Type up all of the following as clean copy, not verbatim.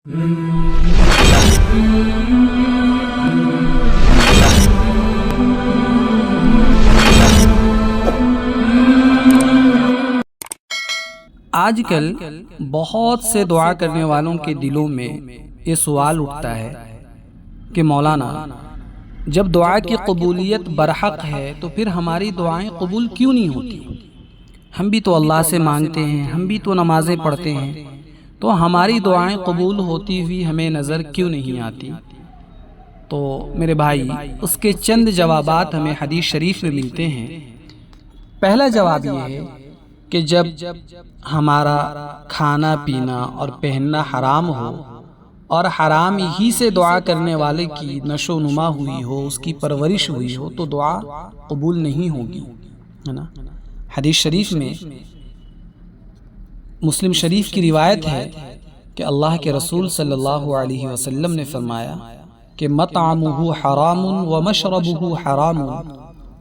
آج کل بہت سے دعا کرنے والوں کے دلوں میں یہ سوال اٹھتا ہے کہ مولانا، جب دعا کی قبولیت برحق ہے تو پھر ہماری دعائیں قبول کیوں نہیں ہوتی؟ ہم بھی تو اللہ سے مانگتے ہیں، ہم بھی تو نمازیں پڑھتے ہیں، تو ہماری دعائیں قبول ہوتی ہوئی ہمیں نظر کیوں نہیں آتی؟ تو میرے بھائی، اس کے چند جوابات ہمیں حدیث شریف میں ملتے ہیں۔ پہلا جواب یہ ہے کہ جب ہمارا کھانا پینا اور پہننا حرام ہو اور حرام ہی سے دعا کرنے والے کی نشو و نما ہوئی ہو، اس کی پرورش ہوئی ہو، تو دعا قبول نہیں ہوگی، ہے نا؟ حدیث شریف میں مسلم شریف کی روایت ہے کہ اللہ کے رسول صلی اللہ علیہ وسلم نے فرمایا کہ مطعمہ حرام ومشربہ حرام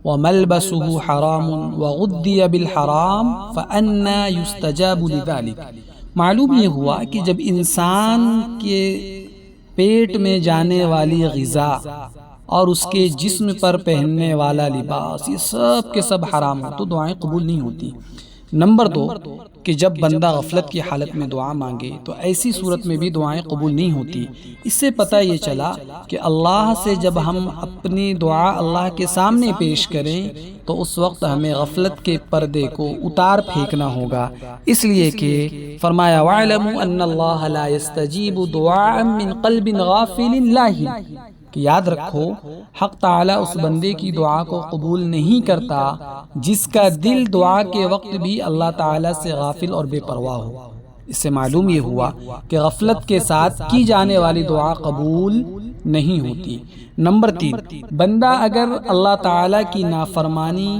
وملبسه حرام وغدی بالحرام فأنا یستجاب لذلك۔ معلوم یہ ہوا کہ جب انسان کے پیٹ میں جانے والی غذا اور اس کے جسم پر پہننے والا لباس، یہ سب کے سب حرام ہو تو دعائیں قبول نہیں ہوتی۔ نمبر 2 کہ جب بندہ غفلت کی حالت میں دعا مانگے تو ایسی صورت میں بھی دعائیں قبول نہیں ہوتی۔ اس سے پتہ یہ چلا کہ اللہ سے جب ہم اپنی دعا اللہ کے سامنے پیش کریں تو اس وقت ہمیں غفلت کے پردے کو اتار پھینکنا ہوگا، اس لیے کہ فرمایا وَاعْلَمُوا أَنَّ اللَّهَ لَا يَسْتَجِيبُ دُعَاءً مِّن قَلْبٍ غَافِلٍ لَاهٍ، کہ یاد رکھو حق تعالیٰ اس بندے کی دعا کو قبول نہیں کرتا جس کا دل دعا کے وقت بھی اللہ تعالیٰ سے غافل اور بے پرواہ ہو۔ اس سے معلوم یہ ہوا کہ غفلت کے ساتھ کی جانے والی دعا قبول نہیں ہوتی۔ نمبر 3 بندہ اگر اللہ تعالیٰ کی نافرمانی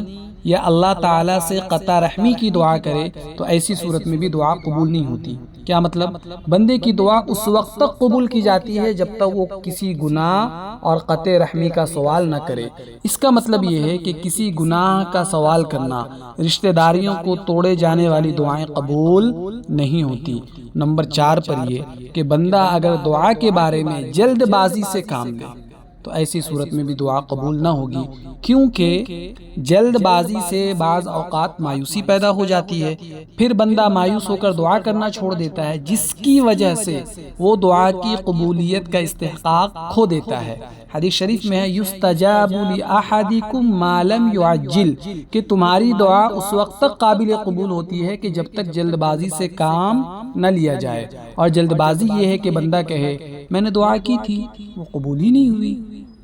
یا اللہ تعالیٰ سے قطع رحمی کی دعا کرے تو ایسی صورت میں بھی دعا قبول نہیں ہوتی۔ کیا مطلب؟ بندے کی دعا اس وقت تک قبول کی جاتی ہے جب تک وہ کسی گناہ اور قطع رحمی کا سوال نہ کرے۔ اس کا مطلب یہ ہے کہ کسی گناہ کا سوال کرنا، رشتہ داریوں کو توڑے جانے والی دعائیں قبول نہیں ہوتی۔ نمبر 4 پر یہ کہ بندہ اگر دعا کے بارے میں جلد بازی سے کام لے تو ایسی صورت میں بھی دعا قبول نہ ہوگی، کیونکہ جلد بازی سے بعض اوقات مایوسی پیدا ہو جاتی ہے، پھر بندہ مایوس ہو کر دعا کرنا چھوڑ دیتا ہے، جس کی وجہ سے وہ دعا کی قبولیت کا استحقاق کھو دیتا ہے۔ حدیث شریف میں ہے یستجاب لأحدکم ما لم یعجل، کہ تمہاری دعا اس وقت تک قابل قبول ہوتی ہے کہ جب تک جلد بازی سے کام نہ لیا جائے، اور جلد بازی یہ ہے کہ بندہ کہے میں نے دعا کی تھی وہ قبول ہی نہیں ہوئی۔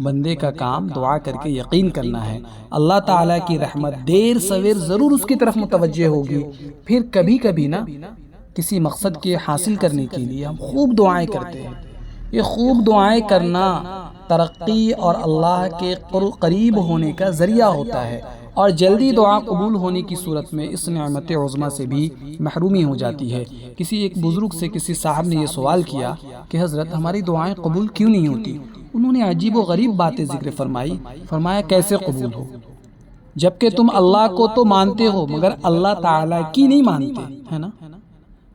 بندے کا کام دعا کر کے یقین کرنا ہے اللہ تعالیٰ کی رحمت دیر سویر ضرور اس کی طرف متوجہ ہوگی۔ پھر کبھی کبھی نا کسی مقصد کے حاصل کرنے کے لیے ہم خوب دعائیں کرتے ہیں، یہ خوب دعائیں کرنا ترقی اور اللہ کے قریب ہونے کا ذریعہ ہوتا ہے، اور جلدی دعا قبول ہونے کی صورت میں اس نعمت عظمیٰ سے بھی محرومی ہو جاتی ہے۔ کسی ایک بزرگ سے کسی صاحب نے یہ سوال کیا کہ حضرت ہماری دعائیں قبول کیوں نہیں ہوتی؟ انہوں نے عجیب و غریب باتیں ذکر فرمائی۔ فرمایا کیسے قبول ہو جبکہ تم اللہ کو تو مانتے ہو مگر اللہ تعالیٰ کی نہیں مانتے، ہے نا؟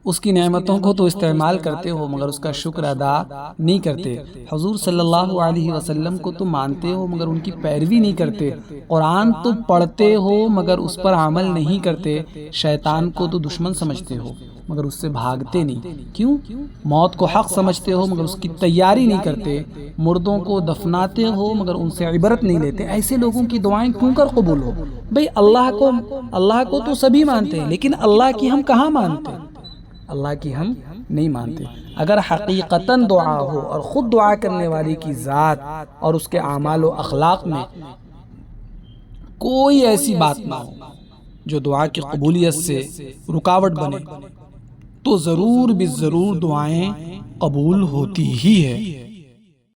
اس کی نعمتوں کو تو استعمال کرتے ہو مگر اس کا شکر ادا نہیں کرتے، حضور صلی اللہ علیہ وسلم کو تو مانتے ہو مگر ان کی پیروی نہیں کرتے، قرآن تو پڑھتے ہو مگر اس پر عمل نہیں کرتے، شیطان کو تو دشمن سمجھتے ہو مگر اس سے بھاگتے نہیں، کیوں؟ موت کو حق سمجھتے ہو مگر اس کی تیاری نہیں کرتے، مردوں کو دفناتے ہو مگر ان سے عبرت نہیں لیتے۔ ایسے لوگوں کی دعائیں کیوں کر قبول ہو؟ بھئی اللہ کو تو سبھی مانتے ہیں لیکن اللہ کی ہم کہاں مانتے ہیں؟ اللہ کی ہم نہیں مانتے۔ اگر حقیقتاً دعا ہو اور خود دعا کرنے والی کی ذات اور اس کے اعمال و اخلاق میں کوئی ایسی بات نہ ہو جو دعا کی قبولیت سے رکاوٹ بنے تو ضرور دعائیں قبول ہوتی ہی ہے۔